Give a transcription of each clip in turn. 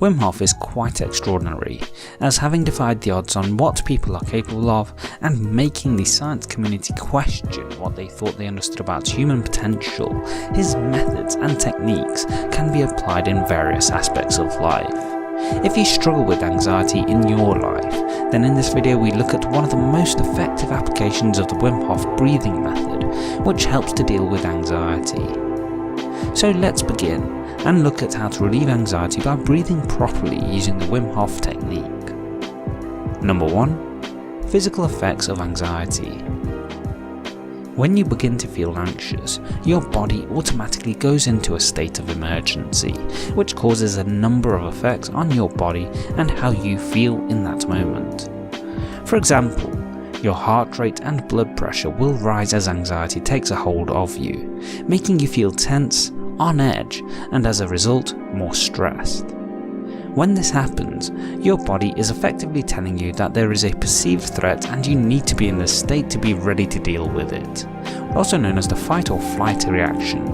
Wim Hof is quite extraordinary, as having defied the odds on what people are capable of and making the science community question what they thought they understood about human potential, his methods and techniques can be applied in various aspects of life. If you struggle with anxiety in your life, then in this video we look at one of the most effective applications of the Wim Hof breathing method, which helps to deal with anxiety. So let's begin and look at how to relieve anxiety by breathing properly using the Wim Hof technique. Number 1. Physical effects of anxiety. When you begin to feel anxious, your body automatically goes into a state of emergency, which causes a number of effects on your body and how you feel in that moment. For example, your heart rate and blood pressure will rise as anxiety takes a hold of you, making you feel tense, on edge, and as a result, more stressed. When this happens, your body is effectively telling you that there is a perceived threat and you need to be in the state to be ready to deal with it, also known as the fight or flight reaction.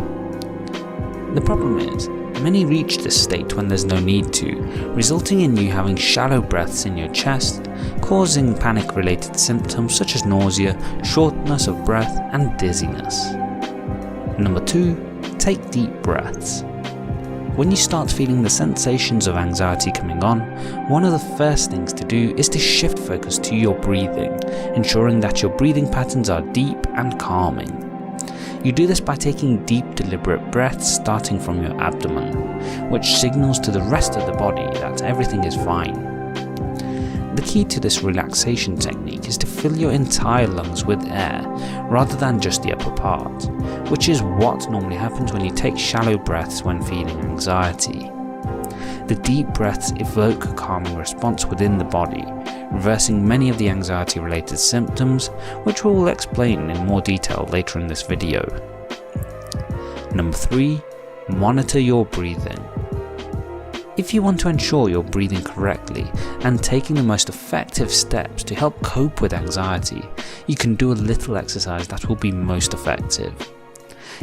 The problem is, many reach this state when there's no need to, resulting in you having shallow breaths in your chest, causing panic-related symptoms such as nausea, shortness of breath, and dizziness. Number 2. Take deep breaths. When you start feeling the sensations of anxiety coming on, one of the first things to do is to shift focus to your breathing, ensuring that your breathing patterns are deep and calming. You do this by taking deep, deliberate breaths starting from your abdomen, which signals to the rest of the body that everything is fine. The key to this relaxation technique is to fill your entire lungs with air rather than just the upper part, which is what normally happens when you take shallow breaths when feeling anxiety. The deep breaths evoke a calming response within the body, reversing many of the anxiety-related symptoms, which we will explain in more detail later in this video. Number 3. Monitor your breathing. If you want to ensure you're breathing correctly and taking the most effective steps to help cope with anxiety, you can do a little exercise that will be most effective.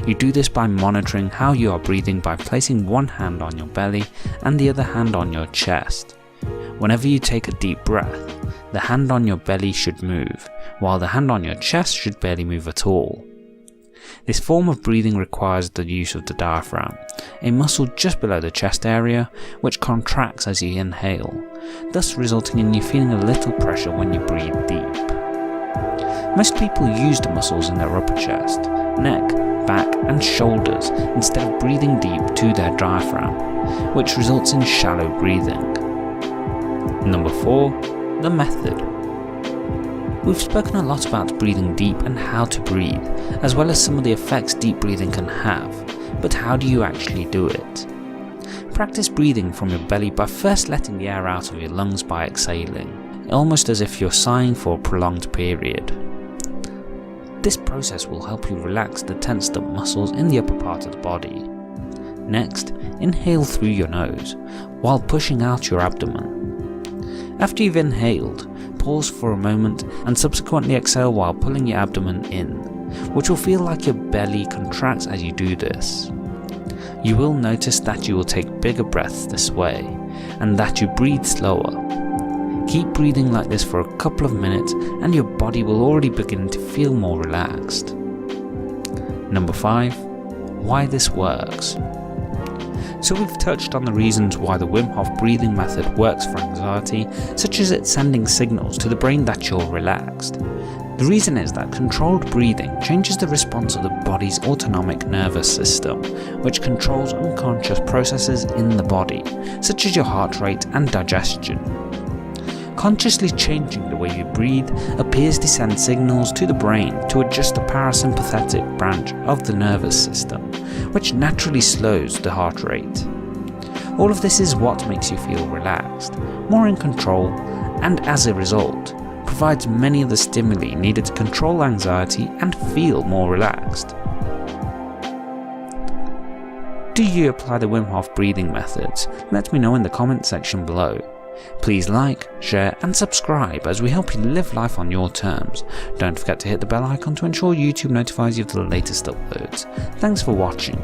You do this by monitoring how you are breathing by placing one hand on your belly and the other hand on your chest. Whenever you take a deep breath, the hand on your belly should move, while the hand on your chest should barely move at all. This form of breathing requires the use of the diaphragm, a muscle just below the chest area, which contracts as you inhale, thus resulting in you feeling a little pressure when you breathe deep. Most people use the muscles in their upper chest, neck, back, and shoulders instead of breathing deep to their diaphragm, which results in shallow breathing. Number 4. The method. We've spoken a lot about breathing deep and how to breathe, as well as some of the effects deep breathing can have, but how do you actually do it? Practice breathing from your belly by first letting the air out of your lungs by exhaling, almost as if you're sighing for a prolonged period. This process will help you relax the tensed up muscles in the upper part of the body. Next, inhale through your nose, while pushing out your abdomen. After you've inhaled, pause for a moment and subsequently exhale while pulling your abdomen in, which will feel like your belly contracts as you do this. You will notice that you will take bigger breaths this way, and that you breathe slower. Keep breathing like this for a couple of minutes and your body will already begin to feel more relaxed. Number 5. Why this works. So we've touched on the reasons why the Wim Hof breathing method works for anxiety, such as it sending signals to the brain that you're relaxed. The reason is that controlled breathing changes the response of the body's autonomic nervous system, which controls unconscious processes in the body, such as your heart rate and digestion. Consciously changing the way you breathe appears to send signals to the brain to adjust the parasympathetic branch of the nervous system, which naturally slows the heart rate. All of this is what makes you feel relaxed, more in control, and as a result, provides many of the stimuli needed to control anxiety and feel more relaxed. Do you apply the Wim Hof breathing methods? Let me know in the comment section below. Please like, share and subscribe as we help you live life on your terms. Don't forget to hit the bell icon to ensure YouTube notifies you of the latest uploads. Thanks for watching.